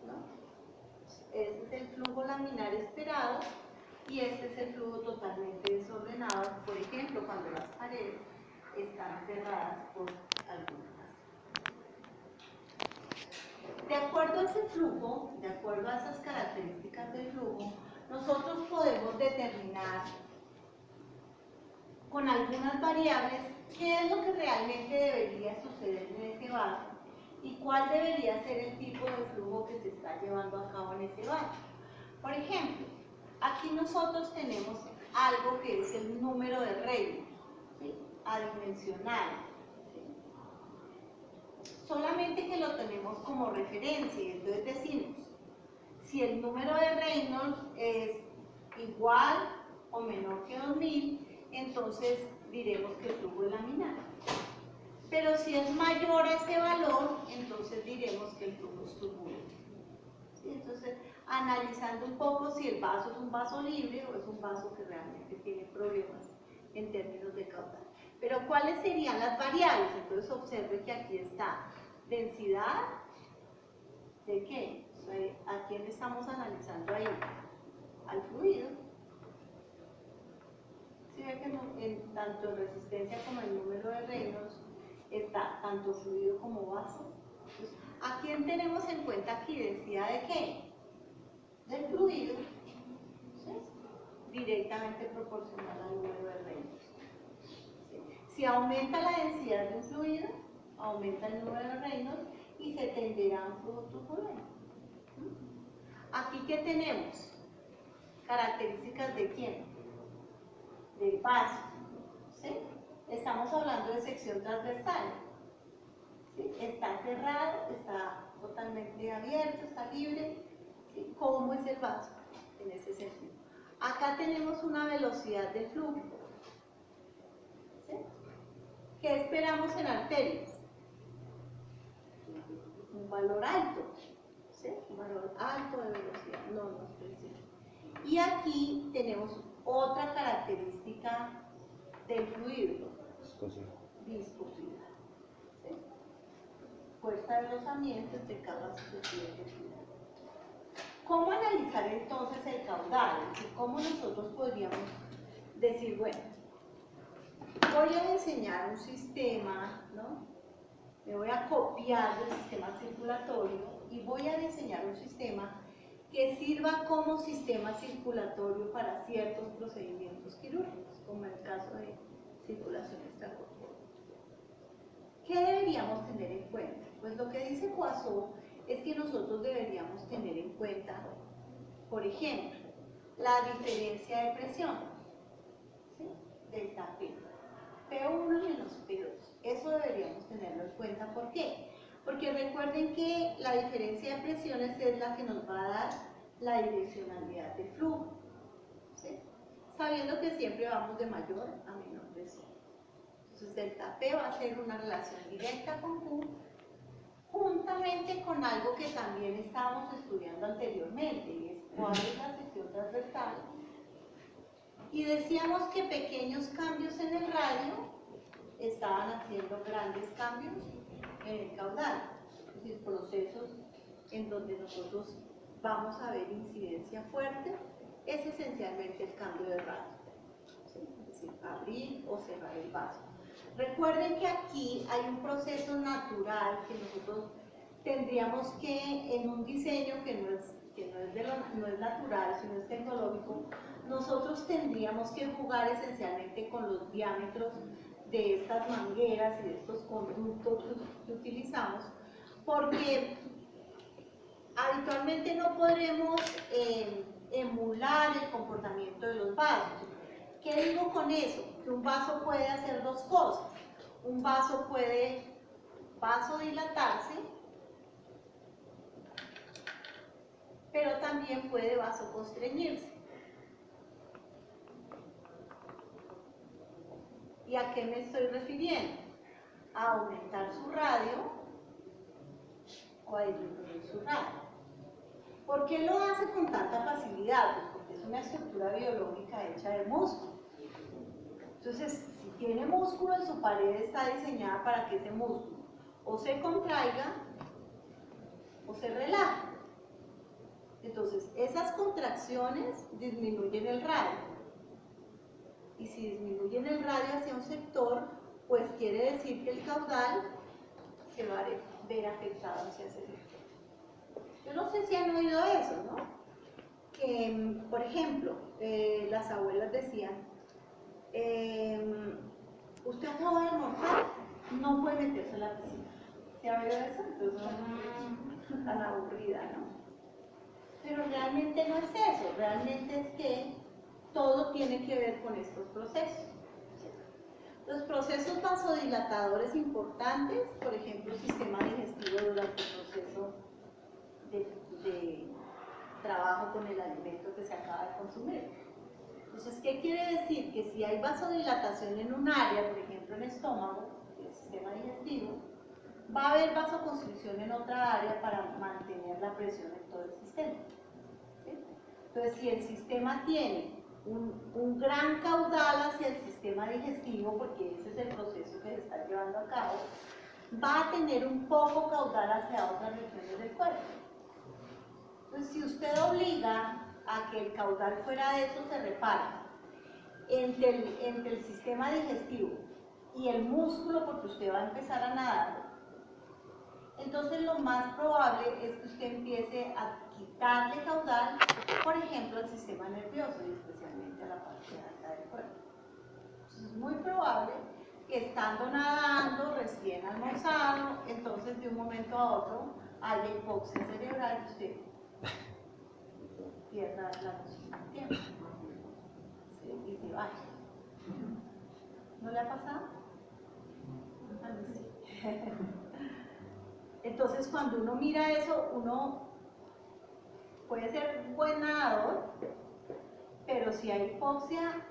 ¿no? Este es el flujo laminar esperado y este es el flujo totalmente desordenado, por ejemplo, cuando las paredes están cerradas por algunas. De acuerdo a ese flujo, de acuerdo a esas características del flujo, nosotros podemos determinar con algunas variables qué es lo que realmente debería suceder en ese vaso y cuál debería ser el tipo de flujo que se está llevando a cabo en ese vaso. Por ejemplo, aquí nosotros tenemos algo que es el número de Reynolds, ¿sí? Adimensional. Solamente que lo tenemos como referencia, y entonces decimos, si el número de Reynolds es igual o menor que 2000, entonces diremos que el flujo es laminar. Pero si es mayor a ese valor, entonces diremos que el flujo es turbulento. ¿Sí? Entonces, analizando un poco si el vaso es un vaso libre o es un vaso que realmente tiene problemas en términos de caudal. Pero ¿cuáles serían las variables? Entonces observe que aquí está densidad, ¿de qué? O sea, ¿a quién estamos analizando ahí? Al fluido. ¿Sí ve que tanto en resistencia como en número de Reynolds está tanto fluido como vaso? Entonces, ¿a quién tenemos en cuenta aquí? ¿Densidad de qué? Del fluido, ¿sí? Directamente proporcional al número de Reynolds. ¿Sí? Si aumenta la densidad de un fluido, aumenta el número de Reynolds y se tenderá a un flujo turbulento. Aquí, ¿qué tenemos? Características de quién? Del vaso. ¿Sí? Estamos hablando de sección transversal. ¿Sí? Está cerrado, está totalmente abierto, está libre. ¿Sí? ¿Cómo es el vaso? En ese sentido. Acá tenemos una velocidad de flujo. ¿Sí? ¿Qué esperamos en arterias? Un valor alto. ¿Sí? Un valor alto de velocidad, no especial. Y aquí tenemos Otra característica del fluido, Viscosidad. viscosidad. ¿Sí? Fuerza de rozamiento entre capas superficiales de fluido. ¿Cómo analizar entonces el caudal? Es decir, ¿cómo nosotros podríamos decir, bueno, voy a diseñar un sistema, ¿no? Me voy a copiar del sistema circulatorio y voy a diseñar un sistema que sirva como sistema circulatorio para ciertos procedimientos quirúrgicos, como en el caso de circulación extracorpórea. ¿Qué deberíamos tener en cuenta? Pues lo que dice Poisson es que nosotros deberíamos tener en cuenta, por ejemplo, la diferencia de presión, ¿sí? Delta P. P1 menos P2. Eso deberíamos tenerlo en cuenta. ¿Por qué? Porque recuerden que la diferencia de presiones es la que nos va a dar la direccionalidad del flujo, ¿sí? Sabiendo que siempre vamos de mayor a menor presión. Entonces, delta P va a ser una relación directa con Q, juntamente con algo que también estábamos estudiando anteriormente, y es cuál es la sección transversal. Y decíamos que pequeños cambios en el radio estaban haciendo grandes cambios en el caudal, es decir, procesos en donde nosotros vamos a ver incidencia fuerte, es esencialmente el cambio de radio, ¿sí? Es decir, abrir o cerrar el vaso. Recuerden que aquí hay un proceso natural que nosotros tendríamos que, en un diseño que no es natural, sino es tecnológico, nosotros tendríamos que jugar esencialmente con los diámetros de estas mangueras y de estos conductos que utilizamos, porque habitualmente no podremos emular el comportamiento de los vasos. ¿Qué digo con eso? Que un vaso puede hacer dos cosas. Un vaso puede vasodilatarse, pero también puede vasoconstreñirse. ¿Y a qué me estoy refiriendo? A aumentar su radio o a disminuir su radio. ¿Por qué lo hace con tanta facilidad? Pues porque es una estructura biológica hecha de músculo. Entonces, si tiene músculo y su pared está diseñada para que ese músculo o se contraiga o se relaje. Entonces, esas contracciones disminuyen el radio. Y si disminuyen el radio hacia un sector, pues quiere decir que el caudal se va a ver afectado hacia ese sector. Yo no sé si han oído eso, ¿no? Que, por ejemplo, las abuelas decían, usted acaba de almorzar, no puede meterse en la piscina. ¿Se ha oído eso? Entonces, no, tan aburrida, ¿no? Pero realmente no es eso, realmente es que todo tiene que ver con estos procesos. Los procesos vasodilatadores importantes, por ejemplo, sistema digestivo durante el proceso de trabajo con el alimento que se acaba de consumir. Entonces, ¿qué quiere decir? Que si hay vasodilatación en un área, por ejemplo en el estómago, el sistema digestivo, va a haber vasoconstricción en otra área para mantener la presión en todo el sistema. ¿Sí? Entonces, si el sistema tiene un gran caudal hacia el sistema digestivo, porque ese es el proceso que se está llevando a cabo, va a tener un poco caudal hacia otras regiones del cuerpo. Entonces, si usted obliga a que el caudal fuera de eso se reparta entre el sistema digestivo y el músculo, porque usted va a empezar a nadar, entonces lo más probable es que usted empiece a quitarle caudal, por ejemplo, al sistema nervioso y especialmente a la parte alta del cuerpo. Entonces, es muy probable que estando nadando, recién almorzado, entonces de un momento a otro haya hipoxia cerebral y usted pierda la noción del tiempo, ¿sí? Y se vaya. ¿No le ha pasado? A mí sí. Entonces, cuando uno mira eso, uno puede ser buen nadador, pero si hay hipoxia,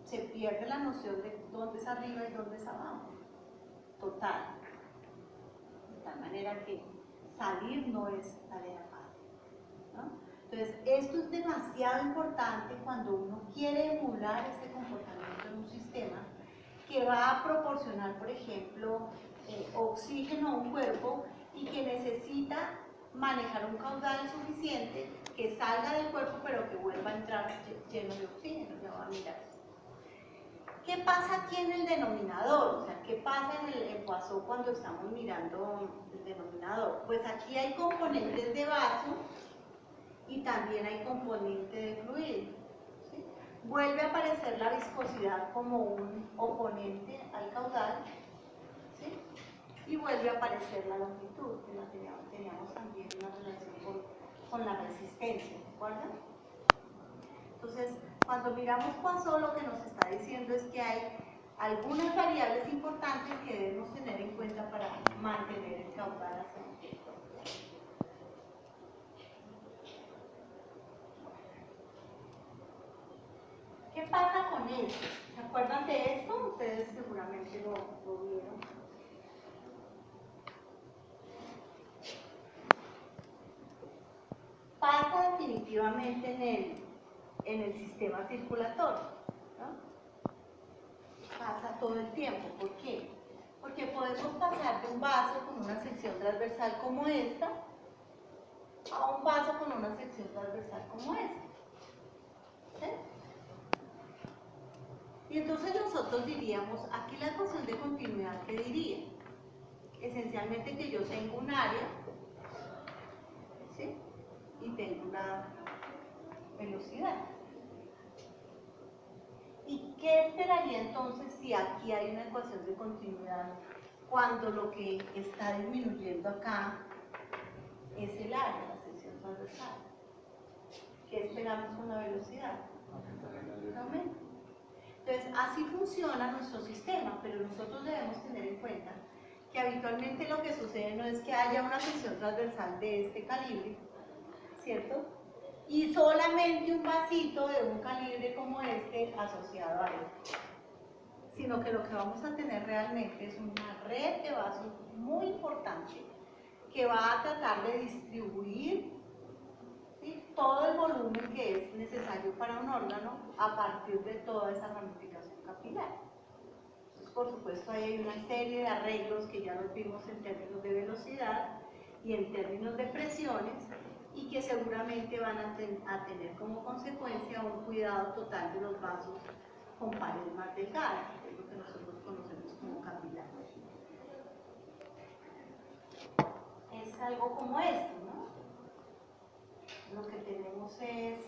se pierde la noción de dónde es arriba y dónde es abajo. Total. De tal manera que salir no es tarea fácil, ¿no? Entonces, esto es demasiado importante cuando uno quiere emular ese comportamiento en un sistema que va a proporcionar, por ejemplo, oxígeno a un cuerpo y que necesita manejar un caudal suficiente que salga del cuerpo pero que vuelva a entrar lleno de oxígeno. Ya va a mirar. ¿Qué pasa aquí en el denominador? O sea, ¿qué pasa en el Poisson cuando estamos mirando el denominador? Pues aquí hay componentes de vaso y también hay componente de fluido. ¿Sí? Vuelve a aparecer la viscosidad como un oponente al caudal, ¿sí? Y vuelve a aparecer la longitud, que la teníamos también una relación con la resistencia, ¿de acuerdo? Entonces, cuando miramos Poisson, lo que nos está diciendo es que hay algunas variables importantes que debemos tener en cuenta para mantener el caudal hacia un sector. ¿Qué pasa con esto? ¿Se acuerdan de esto? Ustedes seguramente lo vieron. Pasa definitivamente en el sistema circulatorio, ¿no? Pasa todo el tiempo. ¿Por qué? Porque podemos pasar de un vaso con una sección transversal como esta a un vaso con una sección transversal como esta. ¿Sí? Y entonces nosotros diríamos, aquí la ecuación de continuidad, ¿qué diría? Esencialmente que yo tengo un área, ¿sí? Y tengo una velocidad. ¿Y qué esperaría entonces si aquí hay una ecuación de continuidad cuando lo que está disminuyendo acá es el área, la sección transversal? ¿Qué esperamos con la velocidad? Aumenta. Entonces, así funciona nuestro sistema, pero nosotros debemos tener en cuenta que habitualmente lo que sucede no es que haya una sección transversal de este calibre, ¿cierto? Y solamente un vasito de un calibre como este asociado a este, sino que lo que vamos a tener realmente es una red de vasos muy importante que va a tratar de distribuir, ¿sí?, todo el volumen que es necesario para un órgano a partir de toda esa ramificación capilar. Entonces, por supuesto, ahí hay una serie de arreglos que ya los vimos en términos de velocidad y en términos de presiones, y que seguramente van a tener como consecuencia un cuidado total de los vasos con pared más delgada, que es lo que nosotros conocemos como capilar. Es algo como esto, ¿no? Lo que tenemos es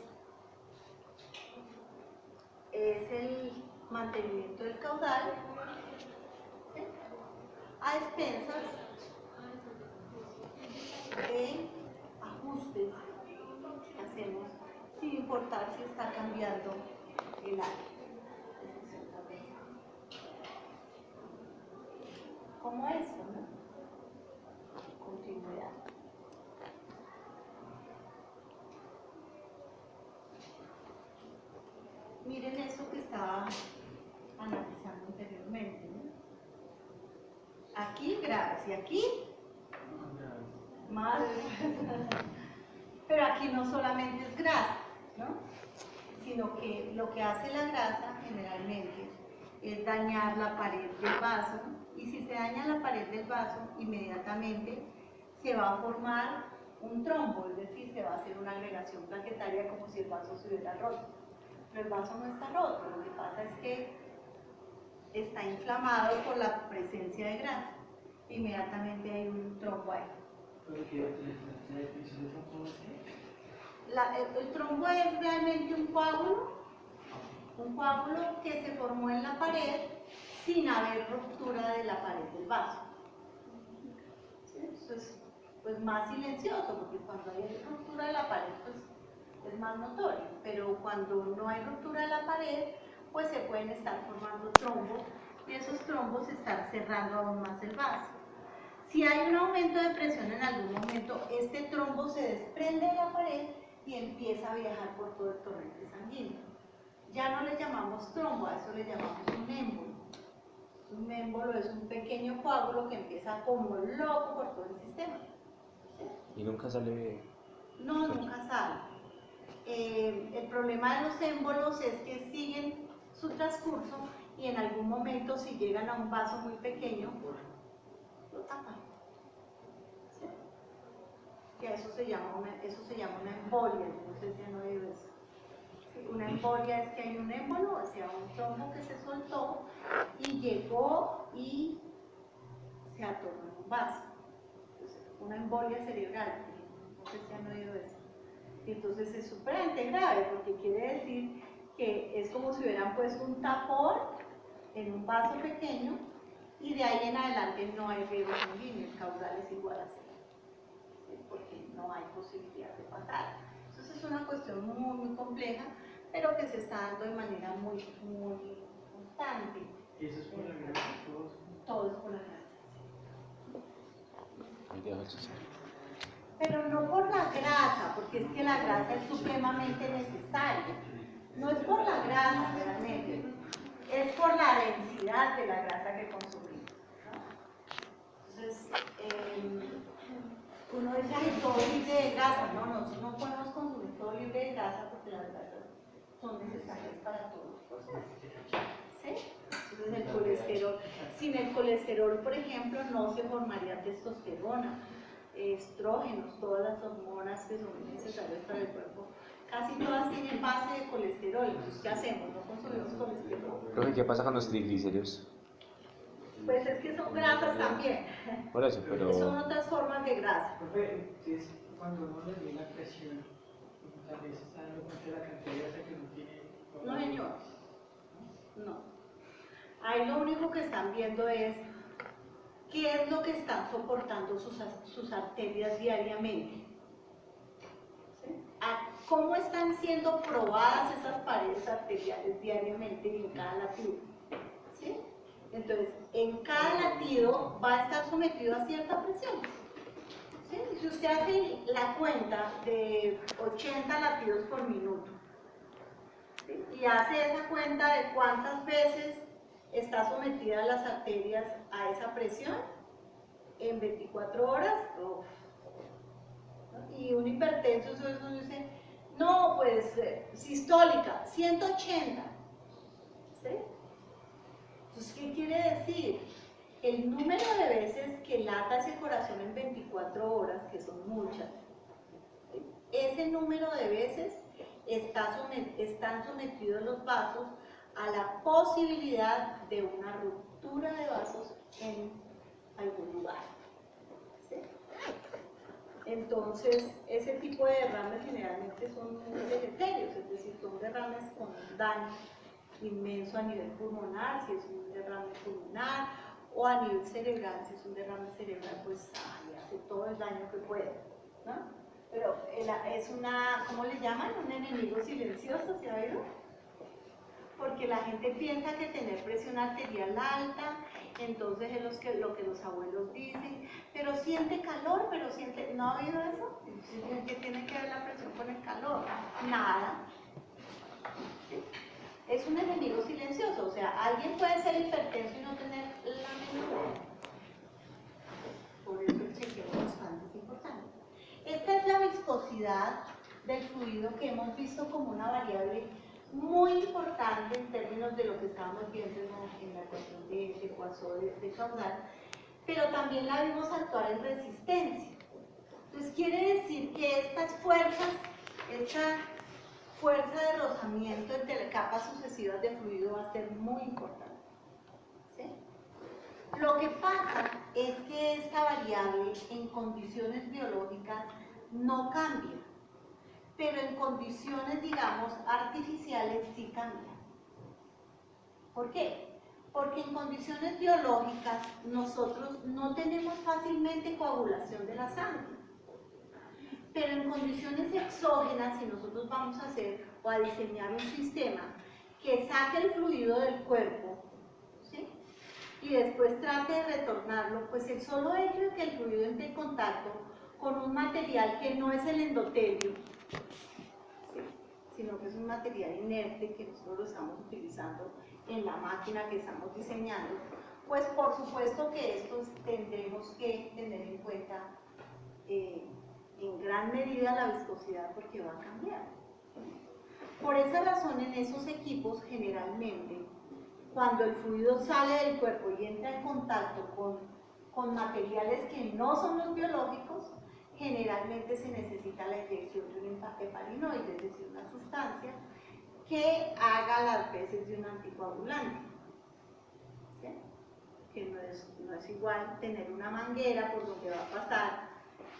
el mantenimiento del caudal, ¿sí?, a expensas de ajustes que hacemos sin importar si está cambiando el área. Como esto, ¿no? Continuidad. Miren esto que estaba analizando anteriormente, ¿no? Aquí graves y aquí más. Pero aquí no solamente es grasa, ¿no?, sino que lo que hace la grasa generalmente es dañar la pared del vaso, y si se daña la pared del vaso, inmediatamente se va a formar un trombo, es decir, se va a hacer una agregación plaquetaria como si el vaso se hubiera roto. Pero el vaso no está roto, lo que pasa es que está inflamado por la presencia de grasa. Inmediatamente hay un trombo ahí. El trombo es realmente un coágulo que se formó en la pared sin haber ruptura de la pared del vaso. ¿Sí? Eso es pues más silencioso, porque cuando hay ruptura de la pared pues es más notorio, pero cuando no hay ruptura de la pared pues se pueden estar formando trombos, y esos trombos están cerrando aún más el vaso. Si hay un aumento de presión en algún momento, este trombo se desprende de la pared y empieza a viajar por todo el torrente sanguíneo. Ya no le llamamos trombo, a eso le llamamos un émbolo. Un émbolo es un pequeño coágulo que empieza como loco por todo el sistema. ¿Sí? Y nunca sale. No, nunca sale. el problema de los émbolos es que siguen su transcurso y en algún momento, si llegan a un vaso muy pequeño, lo tapan. ¿Sí? Y a eso se llama una embolia. Yo no sé si han oído eso. ¿Sí? Una embolia es que hay un émbolo, o sea, un trombo que se soltó y llegó y se atoró en un vaso. Entonces, una embolia cerebral, no sé si han oído eso. Y entonces es supremamente grave porque quiere decir que es como si hubieran puesto un tapón en un vaso pequeño y de ahí en adelante no hay riego sanguíneo, el caudal es igual a cero, ¿sí? Porque no hay posibilidad de pasar. Entonces es una cuestión muy compleja, pero que se está dando de manera muy constante. ¿Y eso es por la grasa? Todo es por la grasa. Ahí dejo el cesario. Pero no por la grasa, porque es que la grasa es supremamente necesaria. No es por la grasa realmente, es por la densidad de la grasa que consumimos, ¿no? Entonces, uno dice, ay, todo libre de grasa. No, nosotros no podemos consumir todo libre de grasa porque las grasas son necesarias para todos los procesos. ¿Sí? Entonces el colesterol, sin el colesterol, por ejemplo, no se formaría testosterona, estrógenos, todas las hormonas que son necesarias para el cuerpo. Casi todas tienen base de colesterol. Entonces, ¿qué hacemos? ¿No consumimos colesterol? Profe, ¿qué pasa con los triglicéridos? Pues es que son grasas también. Por eso, pero... Son otras formas de grasa. Profe, si es cuando uno le dio la presión, muchas veces está dando cuenta de la cantidad de grasa que uno tiene. No, señor. No. Ahí lo único que están viendo es qué es lo que están soportando sus arterias diariamente. ¿Sí? ¿Cómo están siendo probadas esas paredes arteriales diariamente en cada latido? ¿Sí? Entonces, en cada latido va a estar sometido a cierta presión. ¿Sí? Si usted hace la cuenta de 80 latidos por minuto, ¿sí? Y hace esa cuenta de cuántas veces está sometida las arterias a esa presión en 24 horas, ¡uf! ¿No? Y un hipertenso, eso dice, no, pues sistólica, 180. ¿Sí? Entonces, ¿qué quiere decir? El número de veces que lata ese corazón en 24 horas, que son muchas, ¿sí? Ese número de veces están sometidos los vasos a la posibilidad de una ruptura de vasos en algún lugar. ¿Sí? Entonces, ese tipo de derrames generalmente son muy deleterios, es decir, son derrames con un daño inmenso a nivel pulmonar, si es un derrame pulmonar, o a nivel cerebral, si es un derrame cerebral, pues hace todo el daño que puede, ¿no? Pero es una, ¿cómo le llaman? Un enemigo silencioso, ¿se ha oído? Porque la gente piensa que tener presión arterial alta, entonces es lo que los abuelos dicen, pero siente calor, pero siente, ¿no ha oído eso? ¿Qué tiene que ver la presión con el calor? Nada. ¿Sí? Es un enemigo silencioso, o sea, alguien puede ser hipertenso y no tener la menor idea. Por eso el chequeo constante es importante. Esta es la viscosidad del fluido que hemos visto como una variable muy importante en términos de lo que estábamos viendo en la ecuación de Poisson de caudal, pero también la vimos actuar en resistencia. Entonces quiere decir que estas fuerzas, esta fuerza de rozamiento entre capas sucesivas de fluido va a ser muy importante. ¿Sí? Lo que pasa es que esta variable en condiciones biológicas no cambia, pero en condiciones, digamos, artificiales sí cambia. ¿Por qué? Porque en condiciones biológicas nosotros no tenemos fácilmente coagulación de la sangre. Pero en condiciones exógenas, si nosotros vamos a hacer o a diseñar un sistema que saque el fluido del cuerpo, ¿sí? Y después trate de retornarlo, pues el solo hecho de que el fluido entre en contacto con un material que no es el endotelio, ¿sí? Sino que es un material inerte que nosotros lo estamos utilizando en la máquina que estamos diseñando, pues por supuesto que esto tendremos que tener en cuenta en gran medida la viscosidad porque va a cambiar. Por esa razón, en esos equipos, generalmente, cuando el fluido sale del cuerpo y entra en contacto con materiales que no son los biológicos, generalmente se necesita la inyección de un heparinoide, es decir, una sustancia que haga las veces de un anticoagulante. ¿Sí? Que no es igual tener una manguera por donde va a pasar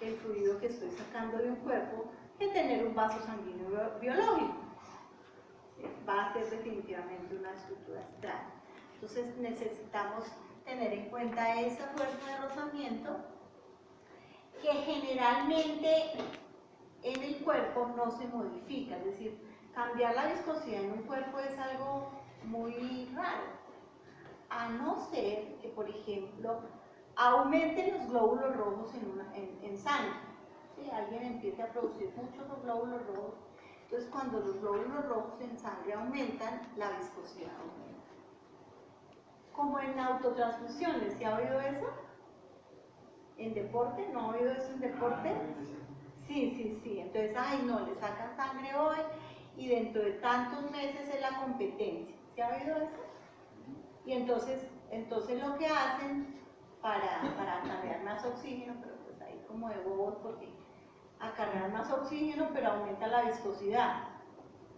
el fluido que estoy sacando de un cuerpo que tener un vaso sanguíneo biológico. ¿Sí? Va a ser definitivamente una estructura extraña. Entonces necesitamos tener en cuenta esa fuerza de rozamiento que generalmente en el cuerpo no se modifica, es decir, cambiar la viscosidad en un cuerpo es algo muy raro, a no ser que, por ejemplo, aumenten los glóbulos rojos en sangre. ¿Sí? Alguien empiece a producir muchos glóbulos rojos, entonces cuando los glóbulos rojos en sangre aumentan, la viscosidad aumenta. Como en autotransfusiones, ¿se ha oído eso? ¿En deporte? ¿No ha oído eso en deporte? Sí. Entonces, ay no, le sacan sangre hoy y dentro de tantos meses es la competencia. ¿Se ha oído eso? Y entonces lo que hacen para acarrear más oxígeno, pero pues ahí como de bobos porque acarrear más oxígeno pero aumenta la viscosidad.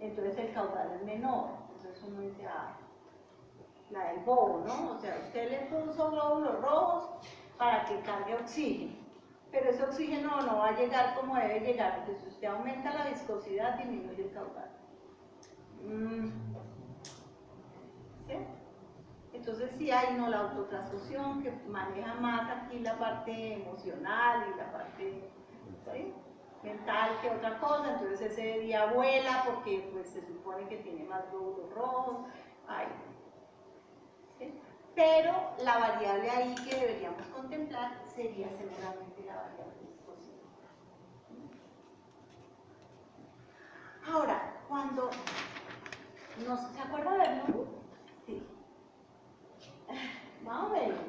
Entonces el caudal es menor. Entonces uno dice, ah, la del bobo, ¿no? O sea, usted le puso glóbulos rojos para que cargue oxígeno, pero ese oxígeno no va a llegar como debe llegar, porque si usted aumenta la viscosidad, disminuye el caudal. ¿Sí? Entonces sí hay la autotransfusión que maneja más aquí la parte emocional y la parte, ¿sí?, mental que otra cosa, entonces ese día vuela porque pues se supone que tiene más glóbulos rojos. Ay, ¿sí? Pero la variable ahí que deberíamos contemplar sería seguramente la variable viscosidad. Ahora, cuando ¿se acuerda de Bernoulli? Sí. Más o menos.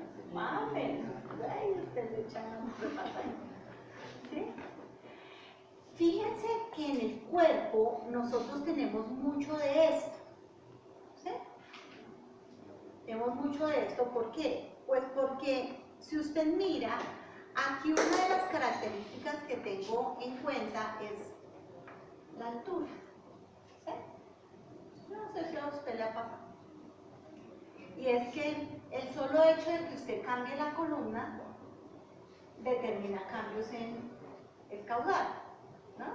Ay, usted le echa ¿sí? Fíjense que en el cuerpo nosotros tenemos mucho de esto. ¿Sí? Tenemos mucho de esto, ¿por qué? Pues porque si usted mira, aquí una de las características que tengo en cuenta es la altura. ¿Sí? No sé si a usted le ha pasado. Y es que el solo hecho de que usted cambie la columna determina cambios en el caudal, ¿no?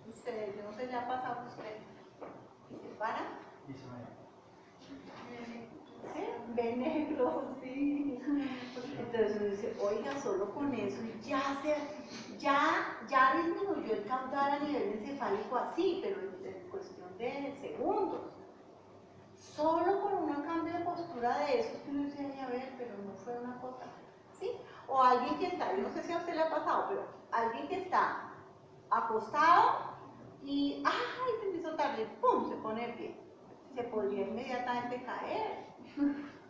Usted, yo no sé, le ha pasado a usted y se para. ¿Sí? Ve negro, sí. Entonces uno dice, oiga, solo con eso ya disminuyó el caudal a nivel encefálico así, pero en cuestión de segundos. Solo con un cambio de postura de eso, que uno dice, ay, a ver, pero no fue una cosa, ¿sí? O alguien que está, yo no sé si a usted le ha pasado, pero alguien que está acostado y, ay, se me hizo tarde, ¡pum!, se pone de pie. Se podría inmediatamente caer.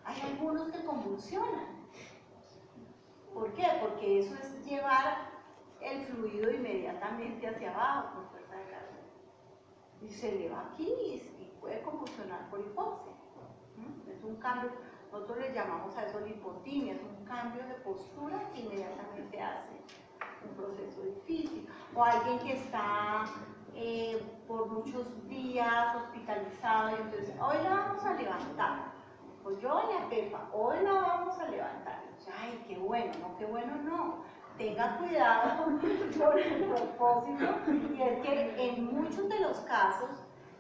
Hay algunos que convulsionan. ¿Por qué? Porque eso es llevar el fluido inmediatamente hacia abajo con fuerza de gravedad. Y se eleva aquí y puede convulsionar por hipoxia. Es un cambio, nosotros le llamamos a eso lipotimia, es un cambio de postura que inmediatamente hace un proceso difícil. O alguien que está por muchos días hospitalizado y entonces, hoy la vamos a levantar. Pues yo, doña Pepa, hoy la vamos a levantar. Ay, qué bueno, no. Tenga cuidado con el propósito. Y es que en muchos de los casos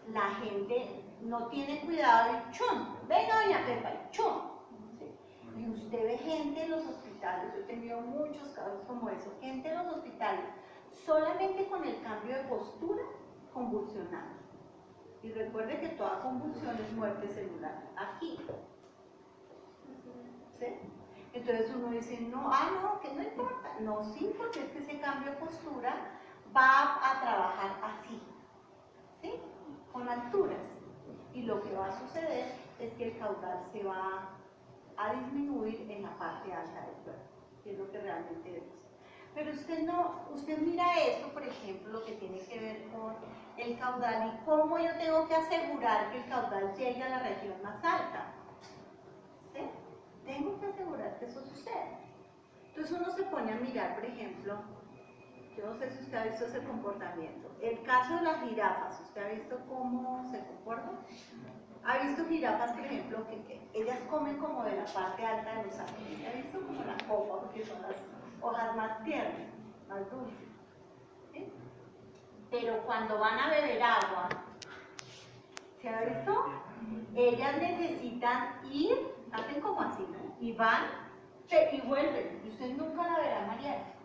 la gente no tiene cuidado y ¡chum! Venga, doña Pepa, y ¡chum! ¿Sí? Y usted ve gente en los hospitales, yo he tenido muchos casos como eso, gente en los hospitales, solamente con el cambio de postura, convulsionando. Y recuerde que toda convulsión es muerte celular, aquí. ¿Sí? Entonces uno dice, no, que no importa. No, sí, porque es que ese cambio de postura va a trabajar así, ¿sí?, con alturas. Y lo que va a suceder es que el caudal se va a disminuir en la parte alta del cuerpo, que es lo que realmente vemos. Pero usted mira esto, por ejemplo, lo que tiene que ver con el caudal y cómo yo tengo que asegurar que el caudal llegue a la región más alta. ¿Sí? Tengo que asegurar que eso suceda. Entonces uno se pone a mirar, por ejemplo, yo no sé si usted ha visto ese comportamiento. El caso de las jirafas, ¿usted ha visto cómo se comportan? ¿Ha visto jirafas, por ejemplo, que ellas comen como de la parte alta de los árboles? ¿Ha visto como la copa, porque son las hojas más tiernas, más dulces? ¿Sí? Pero cuando van a beber agua, ¿se ha visto? Ellas necesitan ir, hacen como así, ¿no? Y van y vuelven. Y usted nunca la verá marear.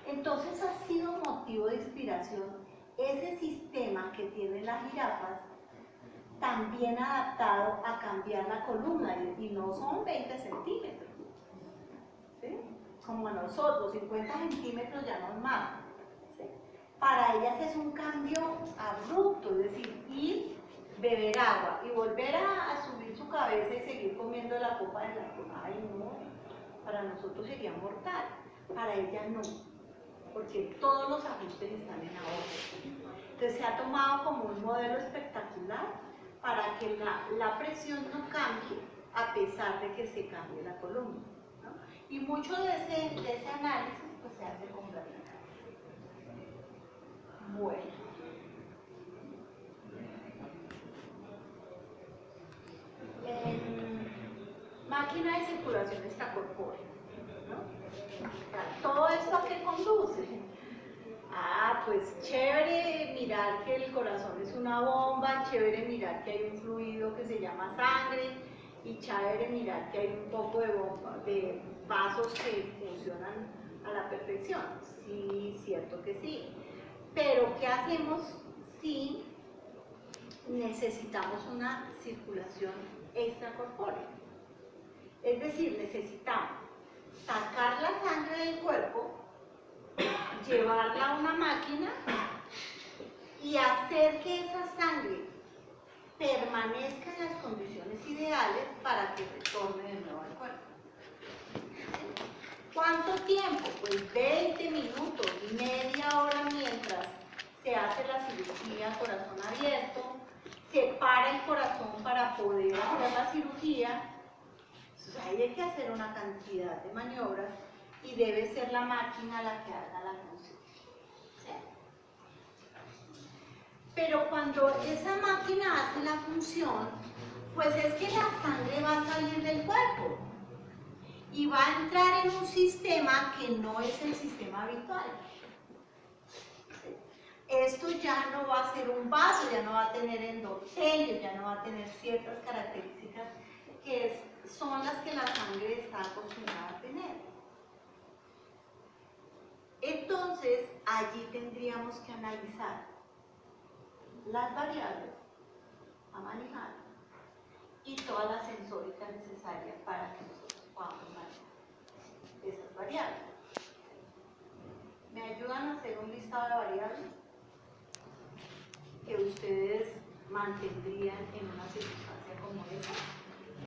Entonces ha sido motivo de inspiración ese sistema que tienen las jirafas, también adaptado a cambiar la columna, y no son 20 centímetros, ¿sí? Como nosotros, 50 centímetros ya no es más, ¿sí? Para ellas es un cambio abrupto, es decir, ir, beber agua y volver a subir su cabeza y seguir comiendo la copa de la copa. Ay, no, para nosotros sería mortal, para ellas no, porque todos los ajustes están en ahorro. Entonces se ha tomado como un modelo espectacular para que la presión no cambie a pesar de que se cambie la columna, ¿no? Y mucho de ese análisis pues se hace con gráfica. Bueno. Máquina de circulación extracorpórea, ¿no? Todo esto a qué conduce. Pues chévere mirar que el corazón es una bomba, chévere mirar que hay un fluido que se llama sangre, y chévere mirar que hay un poco de vasos que funcionan a la perfección. Sí, cierto que sí. Pero ¿qué hacemos si necesitamos una circulación extracorpórea? Es decir, necesitamos sacar la sangre del cuerpo, llevarla a una máquina y hacer que esa sangre permanezca en las condiciones ideales para que retorne de nuevo al cuerpo. ¿Cuánto tiempo? Pues 20 minutos, media hora mientras se hace la cirugía corazón abierto, se para el corazón para poder hacer la cirugía. Entonces ahí hay que hacer una cantidad de maniobras y debe ser la máquina la que haga la función. ¿Sí? Pero cuando esa máquina hace la función, pues es que la sangre va a salir del cuerpo y va a entrar en un sistema que no es el sistema habitual. ¿Sí? Esto ya no va a ser un vaso, ya no va a tener endotelio, ya no va a tener ciertas características que son las que la sangre está acostumbrada a tener. Entonces, allí tendríamos que analizar las variables a manejar y toda la sensórica necesaria para que nosotros podamos manejar esas variables. ¿Me ayudan a hacer un listado de variables que ustedes mantendrían en una circunstancia como esa?